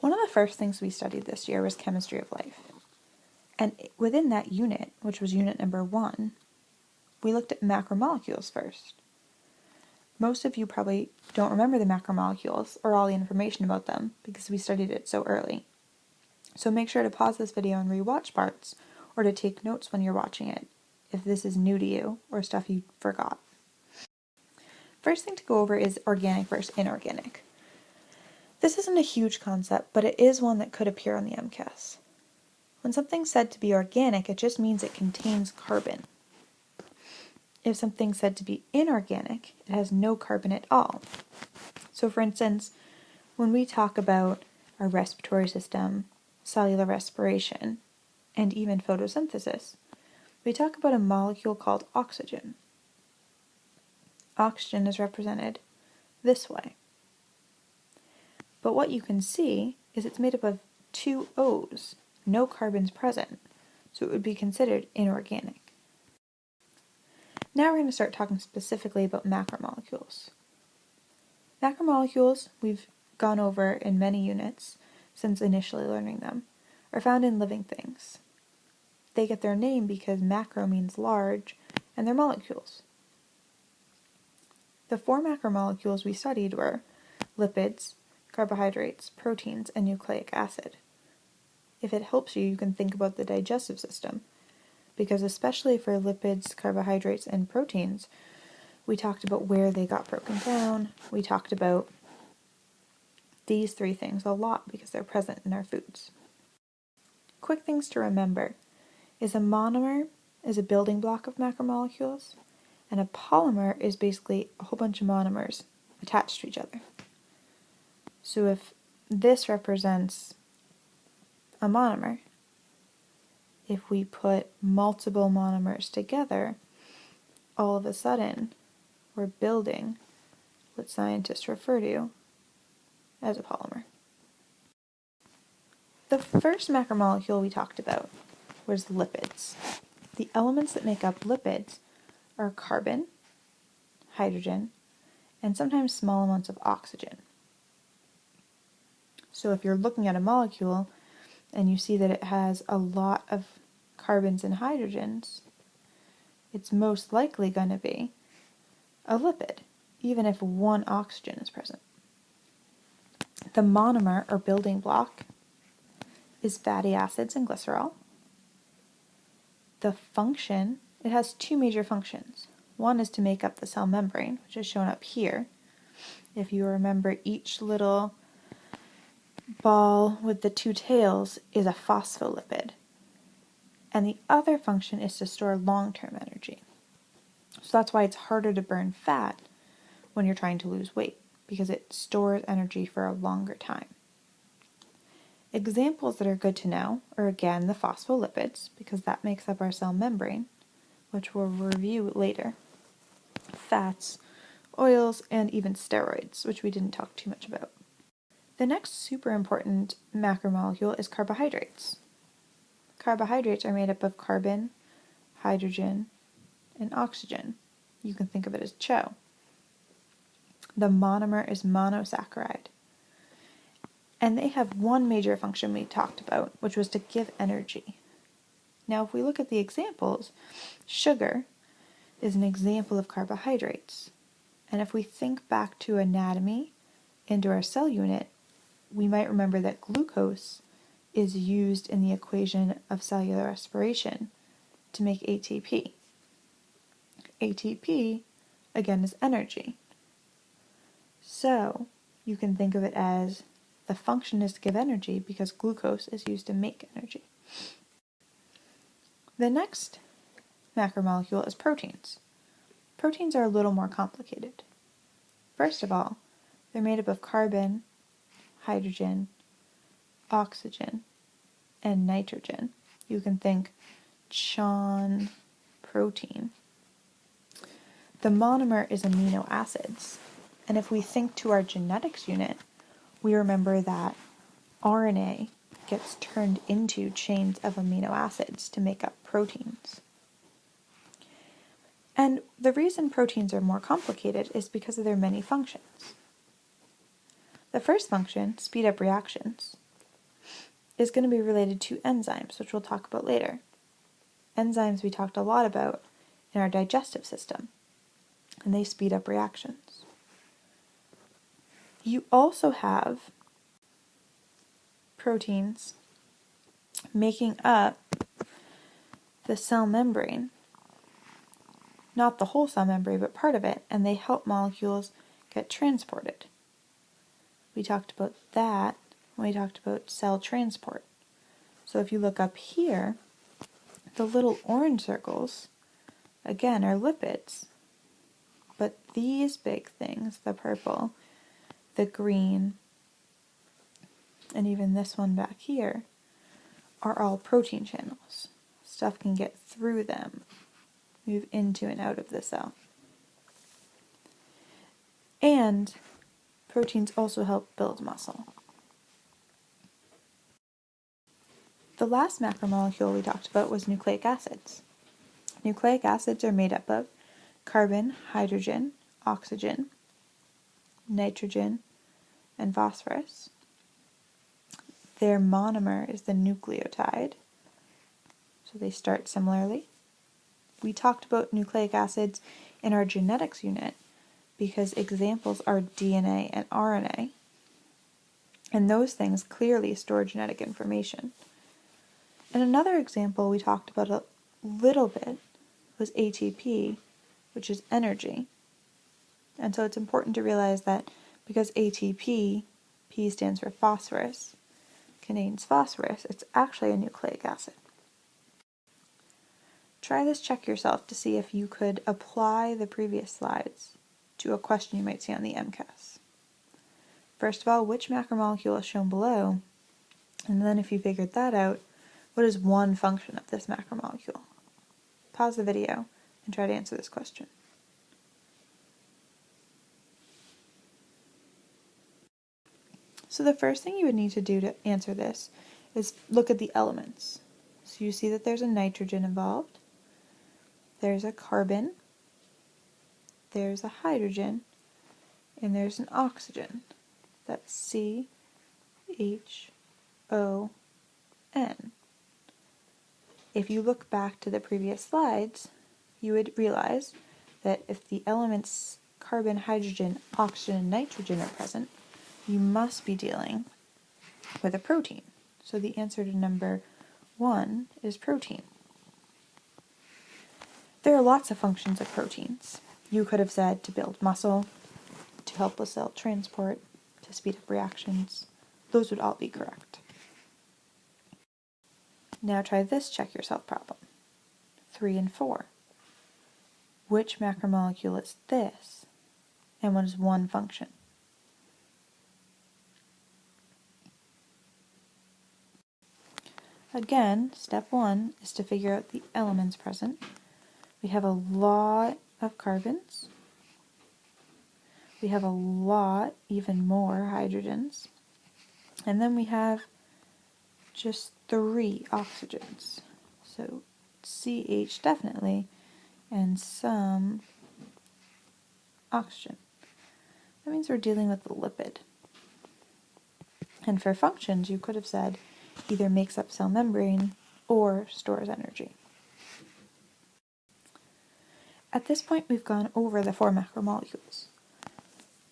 One of the first things we studied this year was chemistry of life. And within that unit, which was unit number 1, we looked at macromolecules first. Most of you probably don't remember the macromolecules or all the information about them because we studied it so early. So make sure to pause this video and rewatch parts, or to take notes when you're watching it if this is new to you or stuff you forgot. First thing to go over is organic versus inorganic. This isn't a huge concept, but it is one that could appear on the MCAS. When something's said to be organic, it just means it contains carbon. If something's said to be inorganic, it has no carbon at all. So for instance, when we talk about our respiratory system, cellular respiration, and even photosynthesis, we talk about a molecule called oxygen. Oxygen is represented this way. But what you can see is it's made up of 2 O's, no carbons present, so it would be considered inorganic. Now we're going to start talking specifically about macromolecules. Macromolecules, we've gone over in many units since initially learning them, are found in living things. They get their name because macro means large, and they're molecules. The 4 macromolecules we studied were lipids, carbohydrates, proteins, and nucleic acid. If it helps you, you can think about the digestive system, because especially for lipids, carbohydrates, and proteins, we talked about where they got broken down. We talked about these 3 things a lot because they're present in our foods. Quick things to remember is a monomer is a building block of macromolecules, and a polymer is basically a whole bunch of monomers attached to each other. So if this represents a monomer, if we put multiple monomers together, all of a sudden we're building what scientists refer to as a polymer. The first macromolecule we talked about was lipids. The elements that make up lipids are carbon, hydrogen, and sometimes small amounts of oxygen. So if you're looking at a molecule and you see that it has a lot of carbons and hydrogens, it's most likely going to be a lipid, even if 1 oxygen is present. The monomer, or building block, is fatty acids and glycerol. The function, it has 2 major functions. One is to make up the cell membrane, which is shown up here. If you remember, each little ball with the 2 tails is a phospholipid. And the other function is to store long-term energy. So that's why it's harder to burn fat when you're trying to lose weight, because it stores energy for a longer time. Examples that are good to know are, again, the phospholipids, because that makes up our cell membrane, which we'll review later. Fats, oils, and even steroids, which we didn't talk too much about. The next super important macromolecule is carbohydrates. Carbohydrates are made up of carbon, hydrogen, and oxygen. You can think of it as CHO. The monomer is monosaccharide. And they have 1 major function we talked about, which was to give energy. Now, if we look at the examples, sugar is an example of carbohydrates. And if we think back to anatomy into our cell unit, we might remember that glucose is used in the equation of cellular respiration to make ATP. ATP, again, is energy. So, you can think of it as the function is to give energy because glucose is used to make energy. The next macromolecule is proteins. Proteins are a little more complicated. First of all, they're made up of carbon, hydrogen, oxygen, and nitrogen. You can think Chon protein. The monomer is amino acids. And if we think to our genetics unit, we remember that RNA gets turned into chains of amino acids to make up proteins. And the reason proteins are more complicated is because of their many functions. The first function, speed up reactions. is going to be related to enzymes, which we'll talk about later. Enzymes we talked a lot about in our digestive system, and they speed up reactions. You also have proteins making up the cell membrane, not the whole cell membrane, but part of it, and they help molecules get transported. We talked about that when we talked about cell transport. So if you look up here, the little orange circles, again, are lipids, but these big things, the purple, the green, and even this one back here, are all protein channels. Stuff can get through them, move into and out of the cell. And proteins also help build muscle. The last macromolecule we talked about was nucleic acids. Nucleic acids are made up of carbon, hydrogen, oxygen, nitrogen, and phosphorus. Their monomer is the nucleotide, so they start similarly. We talked about nucleic acids in our genetics unit because examples are DNA and RNA, and those things clearly store genetic information. And another example we talked about a little bit was ATP, which is energy. And so it's important to realize that because ATP, P stands for phosphorus, contains phosphorus, it's actually a nucleic acid. Try this check yourself to see if you could apply the previous slides to a question you might see on the MCAS. First of all, which macromolecule is shown below? And then if you figured that out, what is one function of this macromolecule? Pause the video and try to answer this question. So the first thing you would need to do to answer this is look at the elements. So you see that there's a nitrogen involved, there's a carbon, there's a hydrogen, and there's an oxygen. That's CHON. If you look back to the previous slides, you would realize that if the elements carbon, hydrogen, oxygen, and nitrogen are present, you must be dealing with a protein. So the answer to number 1 is protein. There are lots of functions of proteins. You could have said to build muscle, to help with cell transport, to speed up reactions. Those would all be correct. Now try this check yourself problem. 3 and 4. Which macromolecule is this? And what is one function? Again, step 1 is to figure out the elements present. We have a lot of carbons. We have a lot, even more, hydrogens. And then we have just 3 oxygens. So CH definitely, and some oxygen. That means we're dealing with the lipid. And for functions, you could have said either makes up cell membrane or stores energy. At this point, we've gone over the 4 macromolecules.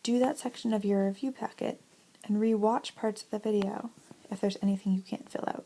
Do that section of your review packet and re-watch parts of the video if there's anything you can't fill out.